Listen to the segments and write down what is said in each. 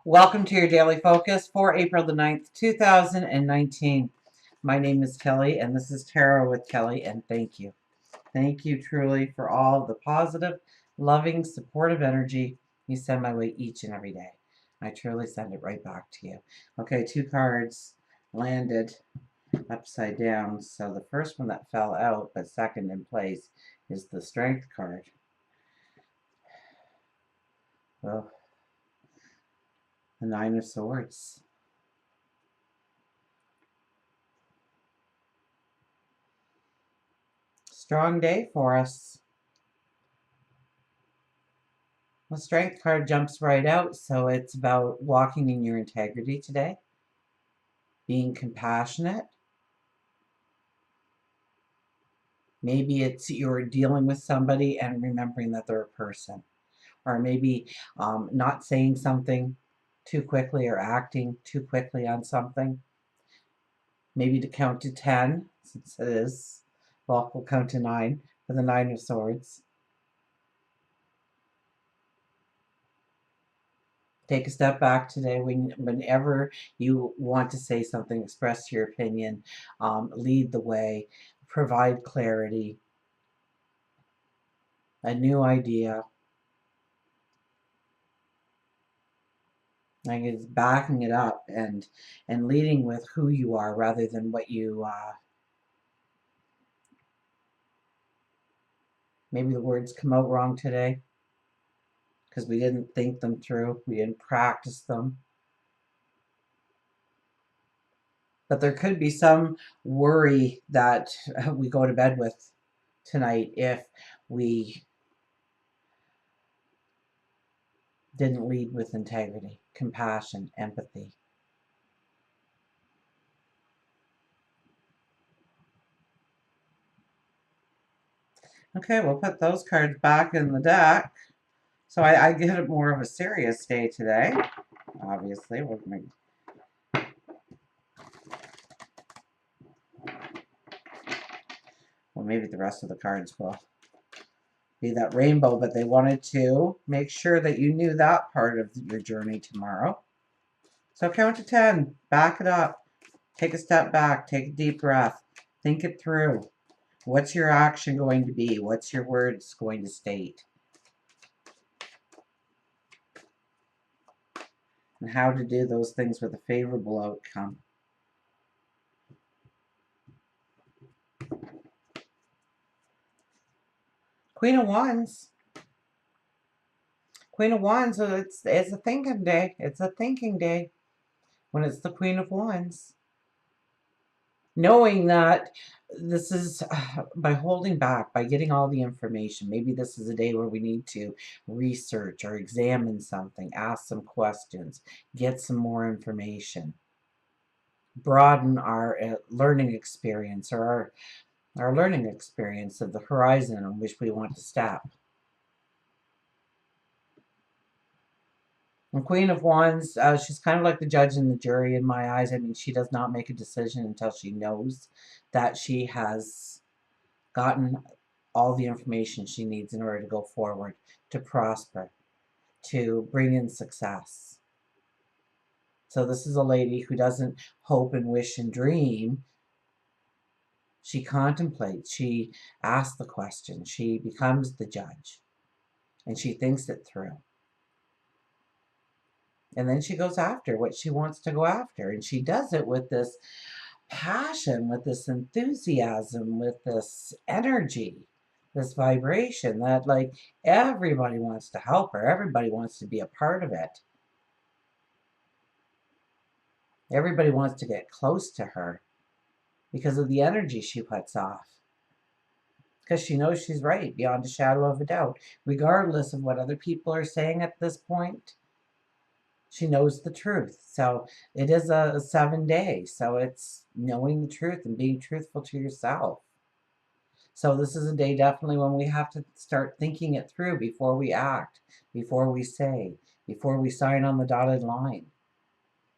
Welcome to your daily focus for April the 9th, 2019. My name is Kelly, and this is Tarot with Kelly, and thank you. Thank you truly for all the positive, loving, supportive energy you send my way each and every day. I truly send it right back to you. Okay, two cards landed upside down. So the first one that fell out, but second in place, is the Strength card. Well, the Nine of Swords. Strong day for us. The Strength card jumps right out, so it's about walking in your integrity today, being compassionate. Maybe it's you're dealing with somebody and remembering that they're a person. Or maybe not saying something too quickly or acting too quickly on something. Maybe to count to 10, since it is. Well, we'll count to 9 for the Nine of Swords. Take a step back today. Whenever you want to say something, express your opinion, lead the way, provide clarity, a new idea. Like it's backing it up and leading with who you are rather than what you maybe the words come out wrong today because we didn't think them through, we didn't practice them. But there could be some worry that we go to bed with tonight if we didn't lead with integrity, compassion, empathy. Okay, we'll put those cards back in the deck. So I get it more of a serious day today. Obviously, we're going well, maybe the rest of the cards will be that rainbow, but they wanted to make sure that you knew that part of your journey tomorrow. So count to 10, back it up, take a step back, take a deep breath, think it through. What's your action going to be? What's your words going to state? And how to do those things with a favorable outcome. Queen of Wands. Queen of Wands, so it's a thinking day. It's a thinking day when it's the Queen of Wands. Knowing that this is by holding back, by getting all the information. Maybe this is a day where we need to research or examine something, ask some questions, get some more information, broaden our learning experience or our learning experience of the horizon on which we want to step. And Queen of Wands, she's kind of like the judge and the jury in my eyes. I mean, she does not make a decision until she knows that she has gotten all the information she needs in order to go forward, to prosper, to bring in success. So this is a lady who doesn't hope and wish and dream. She contemplates, she asks the question, she becomes the judge, and she thinks it through. And then she goes after what she wants to go after. And she does it with this passion, with this enthusiasm, with this energy, this vibration that, like, everybody wants to help her. Everybody wants to be a part of it. Everybody wants to get close to her because of the energy she puts off. Because she knows she's right beyond a shadow of a doubt, regardless of what other people are saying at this point. She knows the truth. So it is a 7-day. So it's knowing the truth and being truthful to yourself. So this is a day definitely when we have to start thinking it through before we act, before we say, before we sign on the dotted line.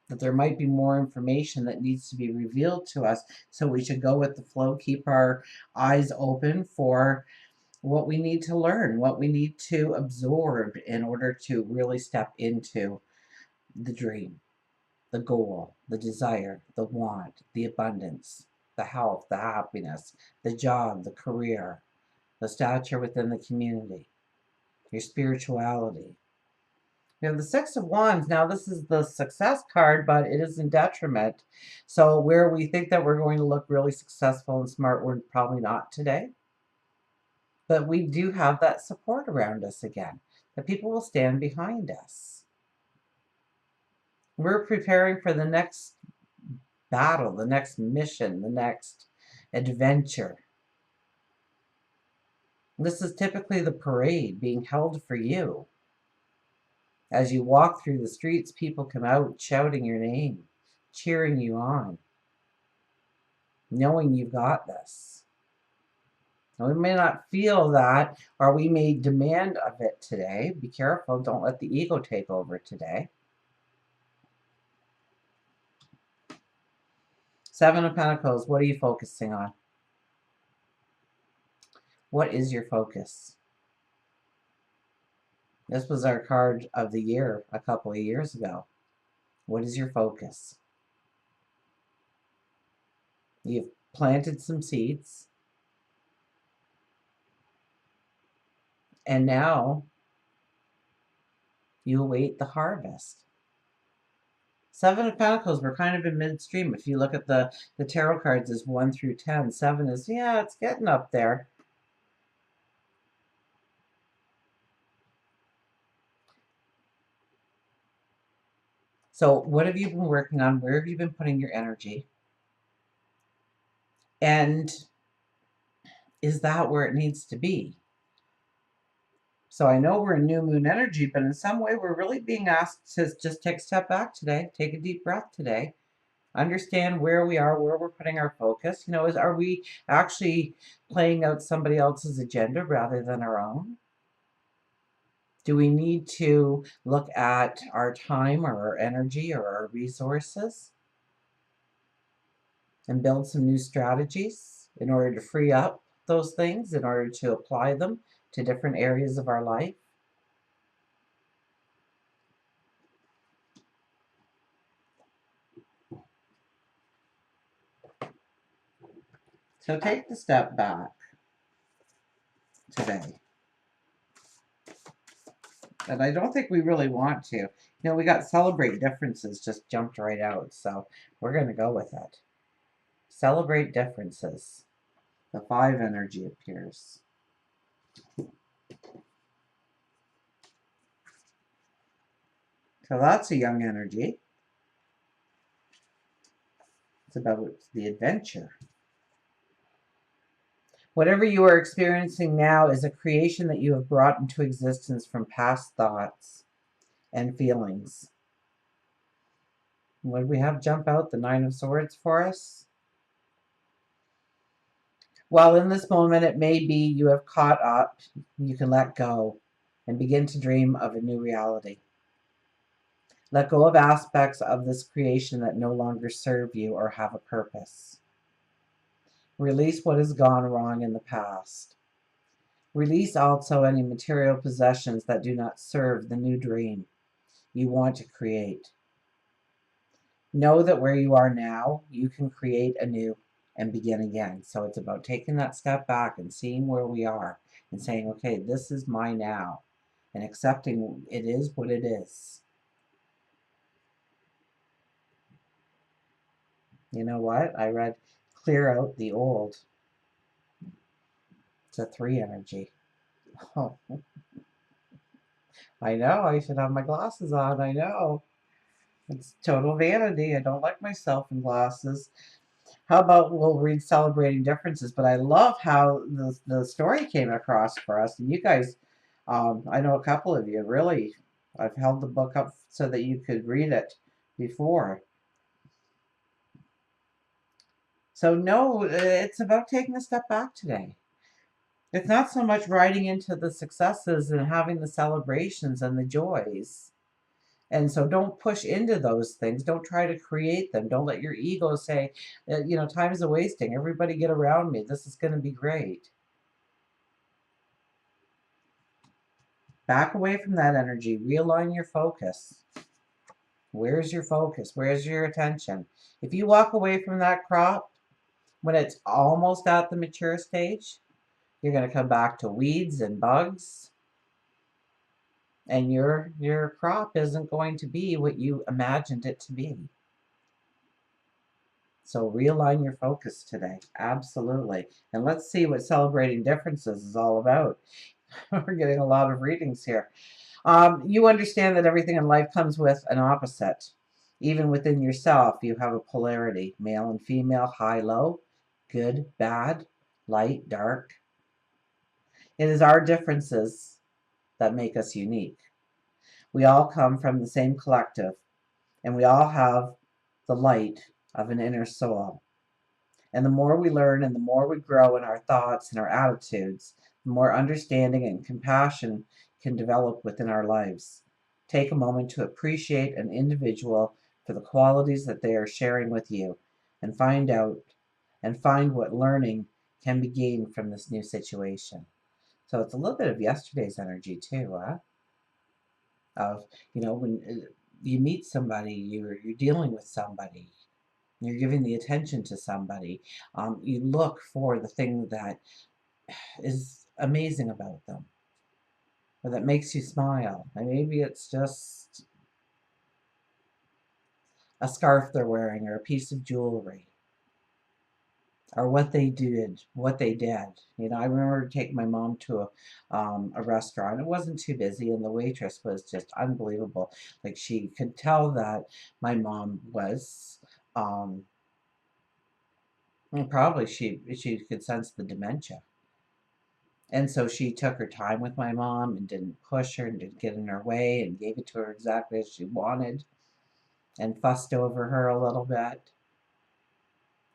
That there might be more information that needs to be revealed to us. So we should go with the flow, keep our eyes open for what we need to learn, what we need to absorb in order to really step into the dream, the goal, the desire, the want, the abundance, the health, the happiness, the job, the career, the stature within the community, your spirituality. You have the Six of Wands. Now, this is the success card, but it is in detriment. So, where we think that we're going to look really successful and smart, we're probably not today. But we do have that support around us again, that people will stand behind us. We're preparing for the next battle, the next mission, the next adventure. This is typically the parade being held for you. As you walk through the streets, people come out shouting your name, cheering you on, knowing you've got this. Now, we may not feel that, or we may demand of it today. Be careful, don't let the ego take over today. Seven of Pentacles, what are you focusing on? What is your focus? This was our card of the year a couple of years ago. What is your focus? You've planted some seeds, and now you await the harvest. Seven of Pentacles, we're kind of in midstream. If you look at the tarot cards as 1 through 10, 7 is, yeah, it's getting up there. So what have you been working on? Where have you been putting your energy? And is that where it needs to be? So I know we're in new moon energy, but in some way we're really being asked to just take a step back today, take a deep breath today, understand where we are, where we're putting our focus. You know, are we actually playing out somebody else's agenda rather than our own? Do we need to look at our time or our energy or our resources and build some new strategies in order to free up those things, in order to apply them to different areas of our life? So take the step back today. And I don't think we really want to. You know, we got celebrate differences just jumped right out. So we're going to go with it. Celebrate differences. The 5 energy appears. So that's a young energy. It's about the adventure. Whatever you are experiencing now is a creation that you have brought into existence from past thoughts and feelings. What do we have jump out? The 9 of Swords for us? While in this moment it may be you have caught up, you can let go and begin to dream of a new reality. Let go of aspects of this creation that no longer serve you or have a purpose. Release what has gone wrong in the past. Release also any material possessions that do not serve the new dream you want to create. Know that where you are now, you can create anew and begin again. So it's about taking that step back and seeing where we are and saying, okay, this is my now, and accepting it is what it is. You know what? I read clear out the old. It's a 3 energy. Oh, I know. I should have my glasses on. I know. It's total vanity. I don't like myself in glasses. How about we'll read Celebrating Differences? But I love how the story came across for us. And you guys, I know a couple of you really, I've held the book up so that you could read it before. So no, it's about taking a step back today. It's not so much riding into the successes and having the celebrations and the joys. And so don't push into those things. Don't try to create them. Don't let your ego say, time is a wasting. Everybody get around me. This is going to be great. Back away from that energy. Realign your focus. Where's your focus? Where's your attention? If you walk away from that crop when it's almost at the mature stage, you're going to come back to weeds and bugs, and your crop isn't going to be what you imagined it to be. So realign your focus today. Absolutely. And let's see what celebrating differences is all about. We're getting a lot of readings here. You understand that everything in life comes with an opposite. Even within yourself, you have a polarity, male and female, high, low, good, bad, light, dark. It is our differences that make us unique. We all come from the same collective, and we all have the light of an inner soul. And the more we learn and the more we grow in our thoughts and our attitudes, the more understanding and compassion can develop within our lives. Take a moment to appreciate an individual for the qualities that they are sharing with you and find what learning can be gained from this new situation. So it's a little bit of yesterday's energy too, huh? Of, when you meet somebody, you're dealing with somebody, you're giving the attention to somebody, you look for the thing that is amazing about them or that makes you smile. And maybe it's just a scarf they're wearing or a piece of jewelry or what they did. I remember taking my mom to a restaurant. It wasn't too busy, and the waitress was just unbelievable. Like, she could tell that my mom was, probably she could sense the dementia. And so she took her time with my mom and didn't push her and didn't get in her way and gave it to her exactly as she wanted and fussed over her a little bit.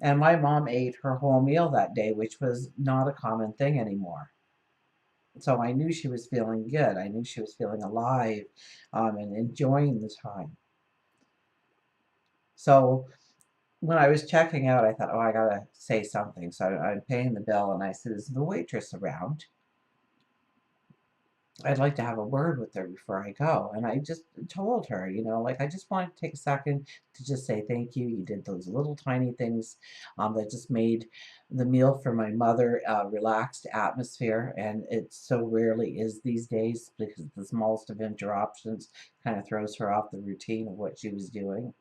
And my mom ate her whole meal that day, which was not a common thing anymore. So I knew she was feeling good. I knew she was feeling alive, and enjoying the time. So when I was checking out, I thought, oh, I gotta say something. So I'm paying the bill, and I said, is the waitress around? I'd like to have a word with her before I go. And I just told her, like, I just wanted to take a second to just say thank you. You did those little tiny things that just made the meal for my mother a relaxed atmosphere. And it so rarely is these days, because the smallest of interruptions kind of throws her off the routine of what she was doing.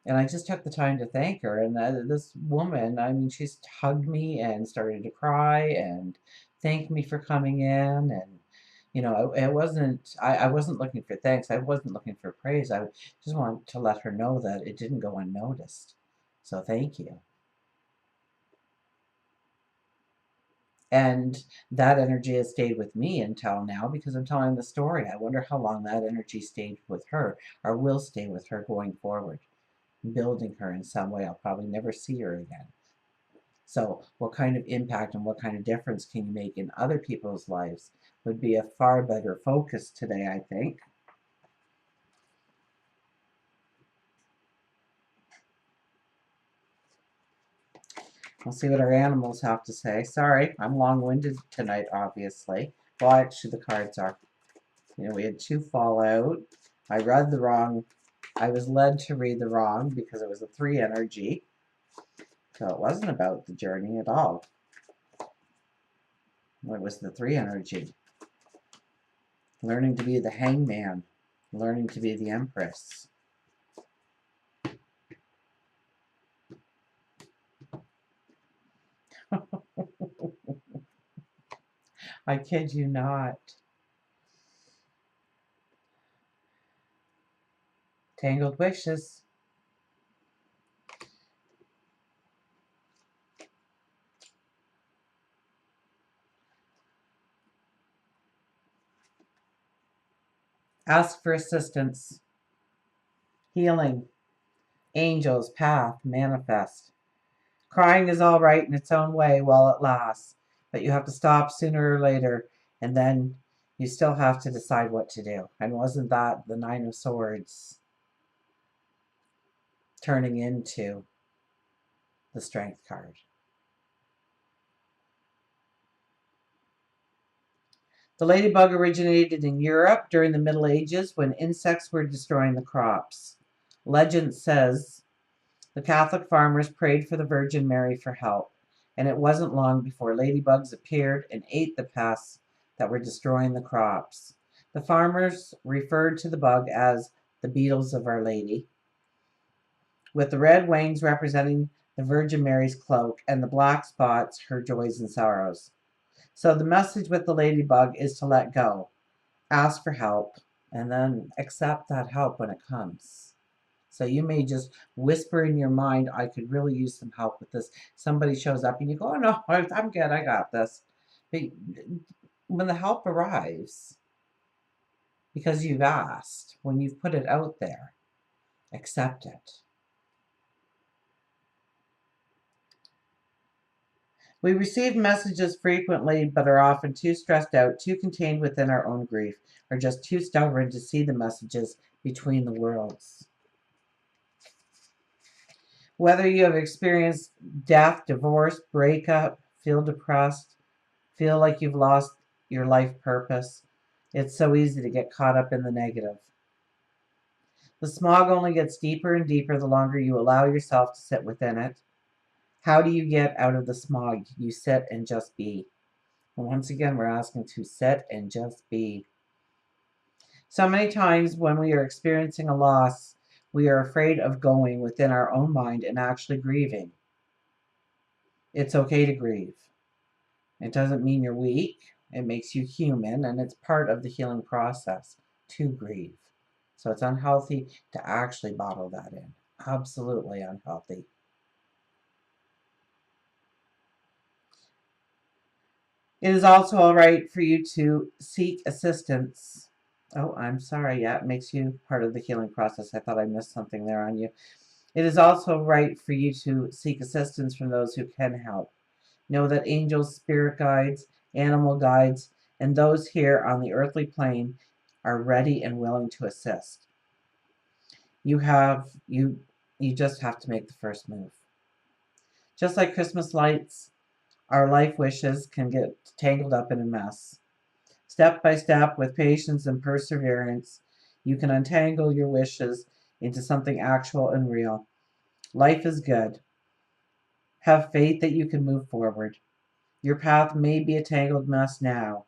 And I just took the time to thank her. And this woman, I mean, she's hugged me and started to cry and thanked me for coming in. And, I wasn't looking for thanks. I wasn't looking for praise. I just wanted to let her know that it didn't go unnoticed. So thank you. And that energy has stayed with me until now because I'm telling the story. I wonder how long that energy stayed with her or will stay with her going forward, building her in some way. I'll probably never see her again. So, what kind of impact and what kind of difference can you make in other people's lives would be a far better focus today, I think. We'll see what our animals have to say. Sorry, I'm long-winded tonight, obviously. Well, actually, the cards are. We had two fall out. I read the wrong. I was led to read the wrong because it was a 3 energy. So it wasn't about the journey at all. It was the 3 energy. Learning to be the hangman. Learning to be the empress. I kid you not. Tangled wishes. Ask for assistance. Healing. Angels, path, manifest. Crying is all right in its own way while it lasts, but you have to stop sooner or later, and then you still have to decide what to do. And wasn't that the 9 of Swords turning into the Strength card? The ladybug originated in Europe during the Middle Ages when insects were destroying the crops. Legend says the Catholic farmers prayed for the Virgin Mary for help, and it wasn't long before ladybugs appeared and ate the pests that were destroying the crops. The farmers referred to the bug as the beetles of Our Lady, with the red wings representing the Virgin Mary's cloak and the black spots her joys and sorrows. So the message with the ladybug is to let go, ask for help, and then accept that help when it comes. So you may just whisper in your mind, I could really use some help with this. Somebody shows up and you go, oh no, I'm good, I got this. But when the help arrives, because you've asked, when you've put it out there, accept it. We receive messages frequently, but are often too stressed out, too contained within our own grief, or just too stubborn to see the messages between the worlds. Whether you have experienced death, divorce, breakup, feel depressed, feel like you've lost your life purpose, it's so easy to get caught up in the negative. The smog only gets deeper and deeper the longer you allow yourself to sit within it. How do you get out of the smog? You sit and just be. And once again, we're asking to sit and just be. So many times when we are experiencing a loss, we are afraid of going within our own mind and actually grieving. It's okay to grieve. It doesn't mean you're weak. It makes you human, and it's part of the healing process to grieve. So it's unhealthy to actually bottle that in. Absolutely unhealthy. It is also all right for you to seek assistance. Oh, I'm sorry. Yeah, it makes you part of the healing process. I thought I missed something there on you. It is also right for you to seek assistance from those who can help. Know that angels, spirit guides, animal guides, and those here on the earthly plane are ready and willing to assist. You just have to make the first move. Just like Christmas lights, our life wishes can get tangled up in a mess. Step by step, with patience and perseverance, you can untangle your wishes into something actual and real. Life is good. Have faith that you can move forward. Your path may be a tangled mess now,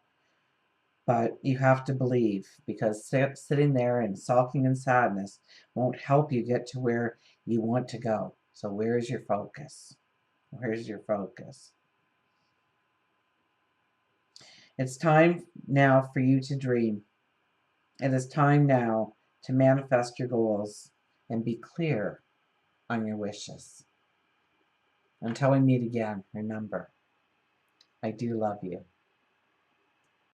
but you have to believe, because sitting there and sulking in sadness won't help you get to where you want to go. So where's your focus? Where's your focus? It's time now for you to dream. It is time now to manifest your goals and be clear on your wishes. Until we meet again, remember, I do love you.